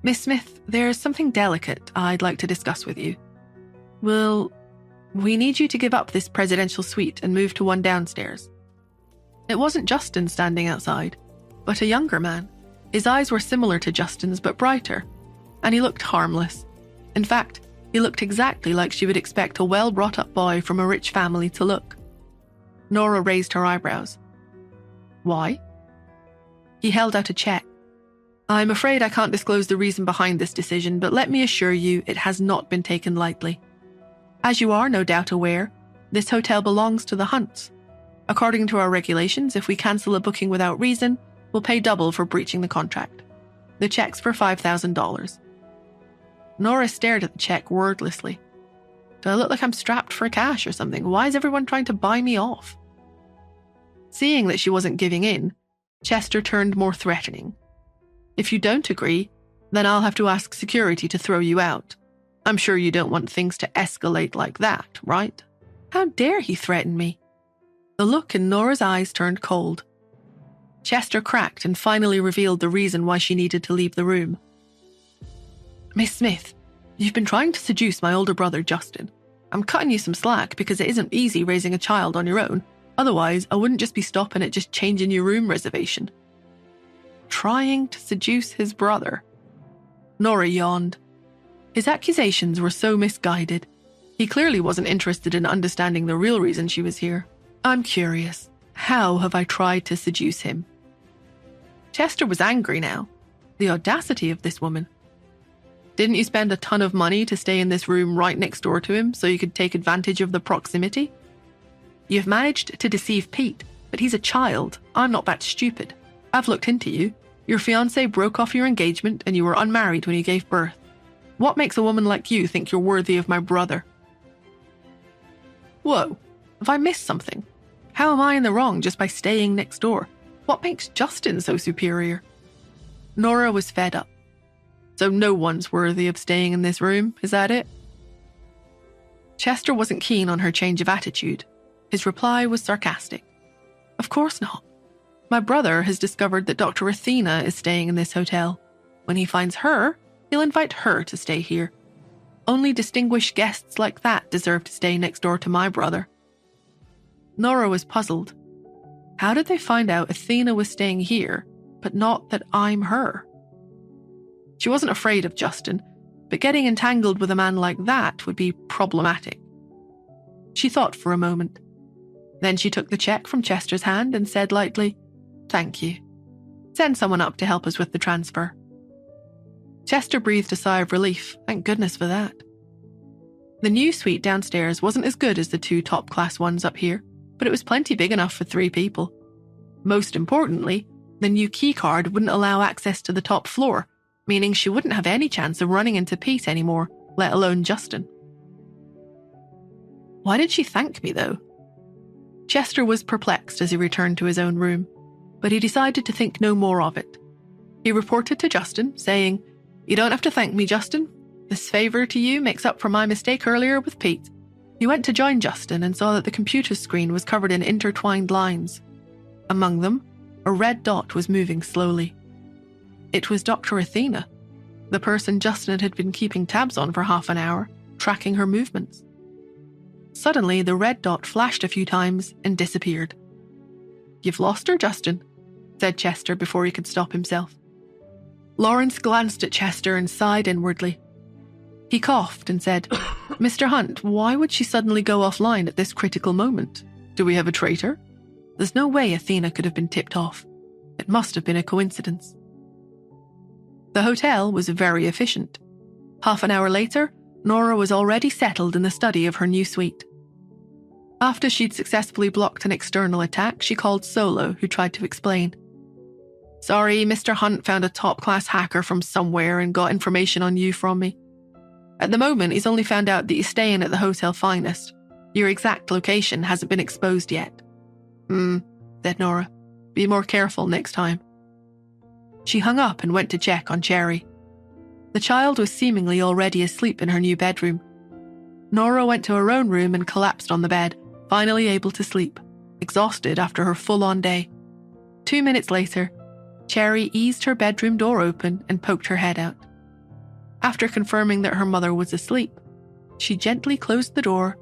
Miss Smith, there's something delicate I'd like to discuss with you. We need you to give up this presidential suite and move to one downstairs. It wasn't Justin standing outside, but a younger man. His eyes were similar to Justin's but brighter, and he looked harmless. In fact, he looked exactly like she would expect a well-brought-up boy from a rich family to look. Nora raised her eyebrows. Why? He held out a check. I'm afraid I can't disclose the reason behind this decision, but let me assure you it has not been taken lightly. As you are no doubt aware, this hotel belongs to the Hunts. According to our regulations, if we cancel a booking without reason, we'll pay double for breaching the contract. The check's for $5,000. Nora stared at the check wordlessly. Do I look like I'm strapped for cash or something? Why is everyone trying to buy me off? Seeing that she wasn't giving in, Chester turned more threatening. If you don't agree, then I'll have to ask security to throw you out. I'm sure you don't want things to escalate like that, right? How dare he threaten me? The look in Nora's eyes turned cold. Chester cracked and finally revealed the reason why she needed to leave the room. Miss Smith, you've been trying to seduce my older brother, Justin. I'm cutting you some slack because it isn't easy raising a child on your own. Otherwise, I wouldn't just be stopping at just changing your room reservation. Trying to seduce his brother. Nora yawned. His accusations were so misguided. He clearly wasn't interested in understanding the real reason she was here. I'm curious. How have I tried to seduce him? Chester was angry now. The audacity of this woman. Didn't you spend a ton of money to stay in this room right next door to him so you could take advantage of the proximity? You've managed to deceive Pete, but he's a child. I'm not that stupid. I've looked into you. Your fiancé broke off your engagement and you were unmarried when you gave birth. What makes a woman like you think you're worthy of my brother? Whoa, have I missed something? How am I in the wrong just by staying next door? What makes Justin so superior? Nora was fed up. So no one's worthy of staying in this room, is that it? Chester wasn't keen on her change of attitude. His reply was sarcastic. Of course not. My brother has discovered that Dr. Athena is staying in this hotel. When he finds her, he'll invite her to stay here. Only distinguished guests like that deserve to stay next door to my brother. Nora was puzzled. How did they find out Athena was staying here, but not that I'm her? She wasn't afraid of Justin, but getting entangled with a man like that would be problematic. She thought for a moment. Then she took the check from Chester's hand and said lightly, "Thank you. Send someone up to help us with the transfer." Chester breathed a sigh of relief. Thank goodness for that. The new suite downstairs wasn't as good as the two top-class ones up here, but it was plenty big enough for 3 people. Most importantly, the new keycard wouldn't allow access to the top floor, meaning she wouldn't have any chance of running into Pete anymore, let alone Justin. Why did she thank me, though? Chester was perplexed as he returned to his own room, but he decided to think no more of it. He reported to Justin, saying, "You don't have to thank me, Justin. This favor to you makes up for my mistake earlier with Pete." He went to join Justin and saw that the computer screen was covered in intertwined lines. Among them, a red dot was moving slowly. It was Dr. Athena, the person Justin had been keeping tabs on for half an hour, tracking her movements. Suddenly, the red dot flashed a few times and disappeared. "You've lost her, Justin," said Chester before he could stop himself. Lawrence glanced at Chester and sighed inwardly. He coughed and said, "Mr. Hunt, why would she suddenly go offline at this critical moment? Do we have a traitor? There's no way Athena could have been tipped off. It must have been a coincidence." The hotel was very efficient. Half an hour later, Nora was already settled in the study of her new suite. After she'd successfully blocked an external attack, she called Solo, who tried to explain. "Sorry, Mr. Hunt found a top-class hacker from somewhere and got information on you from me. At the moment, he's only found out that you're staying at the Hotel Finest. Your exact location hasn't been exposed yet." Said Nora. "Be more careful next time." She hung up and went to check on Cherry. The child was seemingly already asleep in her new bedroom. Nora went to her own room and collapsed on the bed, finally able to sleep, exhausted after her full-on day. 2 minutes later, Cherry eased her bedroom door open and poked her head out. After confirming that her mother was asleep, she gently closed the door,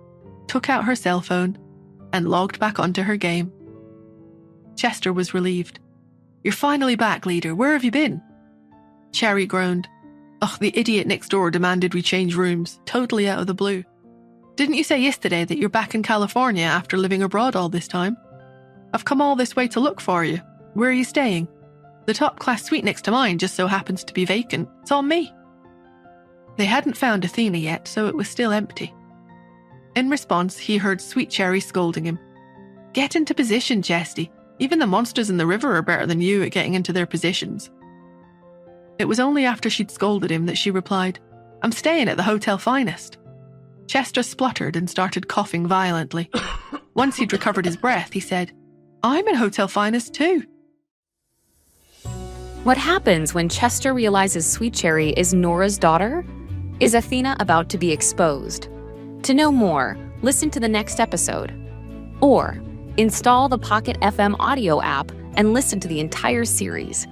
took out her cell phone, and logged back onto her game. Chester was relieved. "You're finally back, leader. Where have you been?" Cherry groaned. "Ugh, the idiot next door demanded we change rooms, totally out of the blue. Didn't you say yesterday that you're back in California after living abroad all this time? I've come all this way to look for you. Where are you staying? The top-class suite next to mine just so happens to be vacant. It's on me." They hadn't found Athena yet, so it was still empty. In response, he heard Sweet Cherry scolding him. "Get into position, Chesty. Even the monsters in the river are better than you at getting into their positions." It was only after she'd scolded him that she replied, "I'm staying at the Hotel Finest." Chester spluttered and started coughing violently. Once he'd recovered his breath, he said, "I'm in Hotel Finest too." What happens when Chester realizes Sweet Cherry is Nora's daughter? Is Athena about to be exposed? To know more, listen to the next episode. Or install the Pocket FM audio app and listen to the entire series.